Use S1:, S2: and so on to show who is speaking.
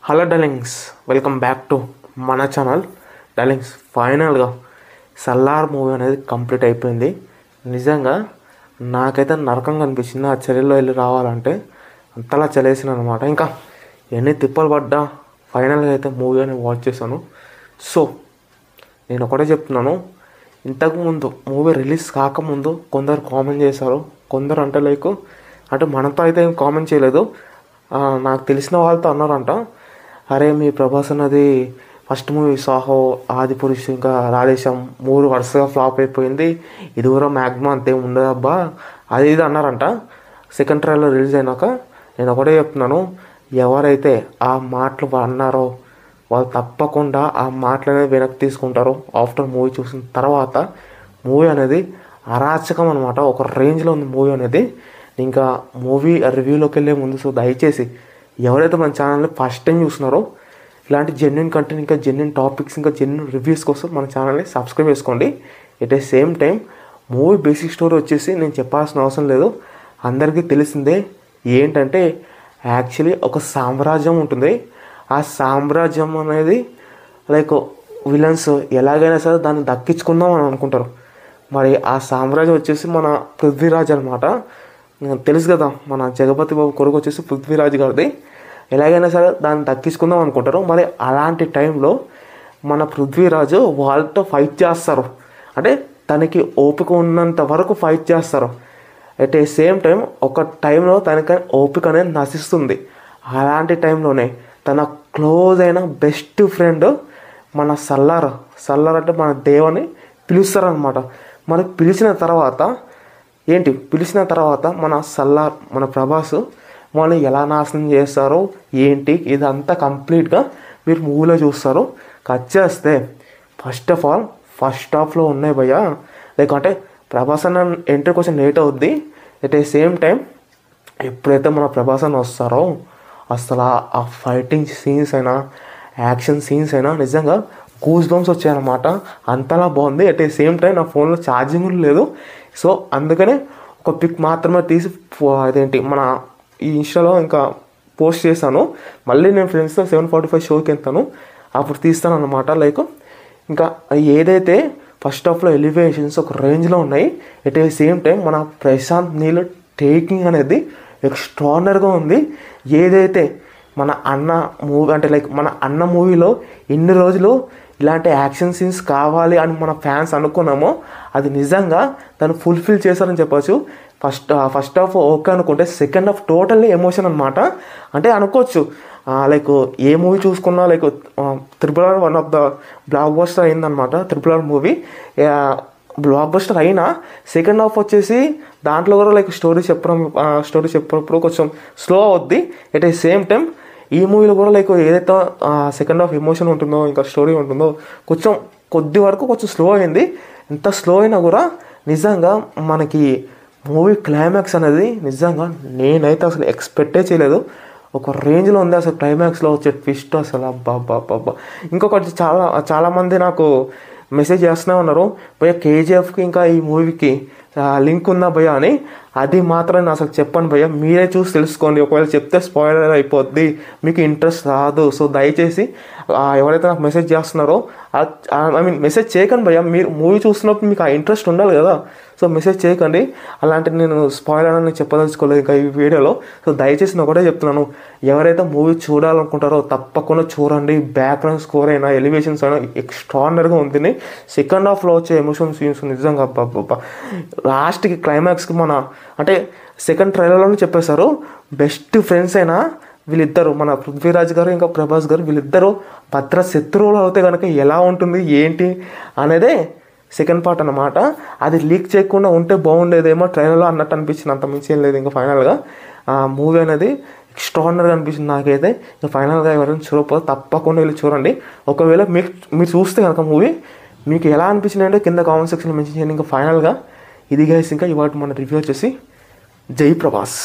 S1: Hello darlings, welcome back to మన channel. Darlings, ఫైనల్గా Salaar movie అనేది కంప్లీట్ అయిపోయింది. నిజంగా నాకైతే నరకంగా అనిపించింది. ఆ చలిలో వెళ్ళి రావాలంటే అంతలా చలేసిన అనమాట. ఇంకా ఎన్ని తిప్పలు పడ్డా ఫైనల్గా అయితే మూవీ అనేది వాచ్ చేశాను. సో నేను ఒకటే చెప్తున్నాను, ఇంతకుముందు మూవీ రిలీజ్ కాకముందు కొందరు కామెంట్ చేశారు. కొందరు అంటే మనతో అయితే ఏం కామెంట్ చేయలేదు, నాకు తెలిసిన వాళ్ళతో అన్నారంట, అరే మీ ప్రభాస్ అన్నది ఫస్ట్ మూవీ సాహో, ఆదిపురుష్, ఇంకా రాధేశం 3 వరుసగా ఫ్లాప్ అయిపోయింది, ఇది కూడా మ్యాక్సిమం అంతేం ఉండదు అబ్బా, అది ఇది అన్నారంట. సెకండ్ ట్రైలర్ రిలీజ్ అయినాక నేను ఒకటే చెప్తున్నాను, ఎవరైతే ఆ మాటలు అన్నారో వాళ్ళు తప్పకుండా ఆ మాటలు అనేది వెనక్కి తీసుకుంటారు. ఆఫ్టర్ మూవీ చూసిన తర్వాత మూవీ అనేది అరాచకం అనమాట, ఒక రేంజ్లో ఉంది మూవీ అనేది. ఇంకా మూవీ రివ్యూలోకి వెళ్ళే ముందు సో దయచేసి ఎవరైతే మన ఛానల్ని ఫస్ట్ టైం చూస్తున్నారో ఇలాంటి జెన్యున్ కంటెంట్, ఇంకా జెన్యున్ టాపిక్స్, ఇంకా జెన్యున్ రివ్యూస్ కోసం మన ఛానల్ని సబ్స్క్రైబ్ చేసుకోండి. At the same time movie basic story వచ్చేసి నేను చెప్పాల్సిన అవసరం లేదు, అందరికీ తెలిసిందే. ఏంటంటే యాక్చువల్లీ ఒక సామ్రాజ్యం ఉంటుంది. ఆ సామ్రాజ్యం అనేది లైక్ విలన్స్ ఎలాగైనా సరే దాన్ని దక్కించుకుందాం అని అనుకుంటారు. మరి ఆ సామ్రాజ్యం వచ్చేసి మన పృథ్వీరాజ్ అనమాట. తెలుసు కదా, మన జగపతి బాబు కొడుకు వచ్చేసి పృథ్వీరాజ్ గారిది. ఎలాగైనా సరే దాన్ని దక్కించుకుందాం అనుకుంటారు. మరి అలాంటి టైంలో మన పృథ్వీరాజు వాళ్ళతో ఫైట్ చేస్తారు. అంటే తనకి ఓపిక ఉన్నంత వరకు ఫైట్ చేస్తారు. అట్ ద సేమ్ టైం ఒక టైంలో తనకి ఓపిక అనేది నశిస్తుంది. అలాంటి టైంలోనే తన క్లోజ్ అయిన బెస్ట్ ఫ్రెండ్ మన సల్లార్ అంటే మన దేవని పిలుస్తారనమాట. మరి పిలిచిన తర్వాత మన ప్రభాస్ వాళ్ళని ఎలా నాశనం చేస్తారో ఏంటి ఇదంతా కంప్లీట్గా మీరు మూవీలో చూస్తారు. కట్ చేస్తే ఫస్ట్ హాఫ్లో ఉన్నాయి భయ్యా, లైక్ అంటే ప్రభాస్ అన్న ఎంట్రీ కొంచెం లేట్ అవుద్ది. అట్ ద సేమ్ టైం ఎప్పుడైతే మన ప్రభాస్ అన్న వస్తారో అసలు ఆ ఫైటింగ్ సీన్స్ అయినా యాక్షన్ సీన్స్ అయినా నిజంగా గూస్ బంప్స్ వచ్చాయన్నమాట, అంతలా బాగుంది. అట్ ద సేమ్ టైం నా ఫోన్లో ఛార్జింగ్ లేదు, సో అందుకనే ఒక పిక్ మాత్రమే తీసి అదేంటి మన ఈ ఇన్స్టాలో ఇంకా పోస్ట్ చేశాను. మళ్ళీ నేను ఫ్రెండ్స్తో 7:45 షోకి వెళ్తాను, అప్పుడు తీస్తాను అన్నమాట. లైక్ ఇంకా ఏదైతే ఫస్ట్ హాఫ్లో ఎలివేషన్స్ ఒక రేంజ్లో ఉన్నాయి, ఎట్ ద సేమ్ టైం మన ప్రశాంత్ నీల్ టేకింగ్ అనేది ఎక్స్ట్రాడినరీగా ఉంది. ఏదైతే మన అన్న మూవీ అంటే లైక్ మన అన్న మూవీలో ఇన్ని రోజులు ఇలాంటి యాక్షన్ సీన్స్ కావాలి అని మన ఫ్యాన్స్ అనుకున్నామో అది నిజంగా తను ఫుల్ఫిల్ చేశారని చెప్పచ్చు. ఫస్ట్ హాఫ్ ఓకే అనుకుంటే సెకండ్ హాఫ్ టోటల్లీ ఎమోషన్ అనమాట. అంటే అనుకోవచ్చు లైక్ ఏ మూవీ చూసుకున్నా like RRR one of the block buster అయిందనమాట. RRR మూవీ బ్లాక్ బస్టర్ అయినా సెకండ్ హాఫ్ వచ్చేసి దాంట్లో కూడా లైక్ స్టోరీ చెప్పినప్పుడు కొంచెం స్లో అవుద్ది. ఎట్ ద సేమ్ టైం ఈ మూవీలో కూడా లైక్ ఏదైతే సెకండ్ హాఫ్ ఎమోషన్ ఉంటుందో ఇంకా స్టోరీ ఉంటుందో కొద్ది వరకు కొంచెం స్లో అయింది. ఎంత స్లో అయినా కూడా నిజంగా మనకి మూవీ క్లైమాక్స్ అనేది నిజంగా నేనైతే అసలు ఎక్స్పెక్టే చేయలేదు, ఒక రేంజ్లో ఉంది. అసలు క్లైమాక్స్లో వచ్చే ట్విస్ట్ అసలు అబ్బా. ఇంకొకటి చాలామంది నాకు మెసేజ్ చేస్తూనే ఉన్నారు, భయ్య KGFకి ఇంకా ఈ మూవీకి లింక్ ఉందా భయ్య అని. అది మాత్రం నేను అసలు చెప్పను భయ్య, మీరే చూసి తెలుసుకోండి. ఒకవేళ చెప్తే స్పాయిలర్ అయిపోద్ది, మీకు ఇంట్రెస్ట్ రాదు. సో దయచేసి ఎవరైతే నాకు మెసేజ్ చేస్తున్నారో మెసేజ్ చేయకండి భయ్య. మీరు మూవీ చూస్తున్నప్పుడు మీకు ఆ ఇంట్రెస్ట్ ఉండాలి కదా, సో మెసేజ్ చేయకండి. అలాంటి నేను స్పాయిలర్ అని చెప్పదలుచుకోలేదు ఇంకా ఈ వీడియోలో. సో దయచేసి నేను ఒకటే చెప్తున్నాను, ఎవరైతే మూవీ చూడాలనుకుంటారో తప్పకుండా చూడండి. బ్యాక్గ్రౌండ్ స్కోర్ అయినా ఎలివేషన్స్ అయినా ఎక్స్ట్రాడినరీగా ఉంటుంది. సెకండ్ హాఫ్లో వచ్చే ఎమోషన్ సీన్స్ నిజంగా అబ్బా. లాస్ట్కి క్లైమాక్స్కి అంటే సెకండ్ ట్రైలర్లోనే చెప్పేశారు, బెస్ట్ ఫ్రెండ్స్ అయినా వీళ్ళిద్దరు మన పృథ్వీరాజ్ గారు ఇంకా ప్రభాస్ గారు వీళ్ళిద్దరూ భద్ర శత్రువులు అవుతే కనుక ఎలా ఉంటుంది ఏంటి అనేదే సెకండ్ పార్ట్ అన్నమాట. అది లీక్ చేయకుండా ఉంటే బాగుండేదేమో ట్రైలర్లో అన్నట్టు అనిపించింది, అంత మించి ఏం లేదు. ఇంకా ఫైనల్గా మూవీ అనేది ఎక్స్ట్రాడినరీగా అనిపించింది నాకైతే. ఇంకా ఫైనల్గా ఎవరైనా చూడకపోతే తప్పకుండా వెళ్ళి చూడండి. ఒకవేళ మీరు చూస్తే కనుక మూవీ మీకు ఎలా అనిపించింది అంటే కింద కామెంట్ సెక్షన్లో మెన్షన్ చేయండి. ఇంకా ఫైనల్గా ఇది గైస్, ఇంకా ఇవాళ మన రివ్యూ వచ్చేసి జై ప్రభాస్.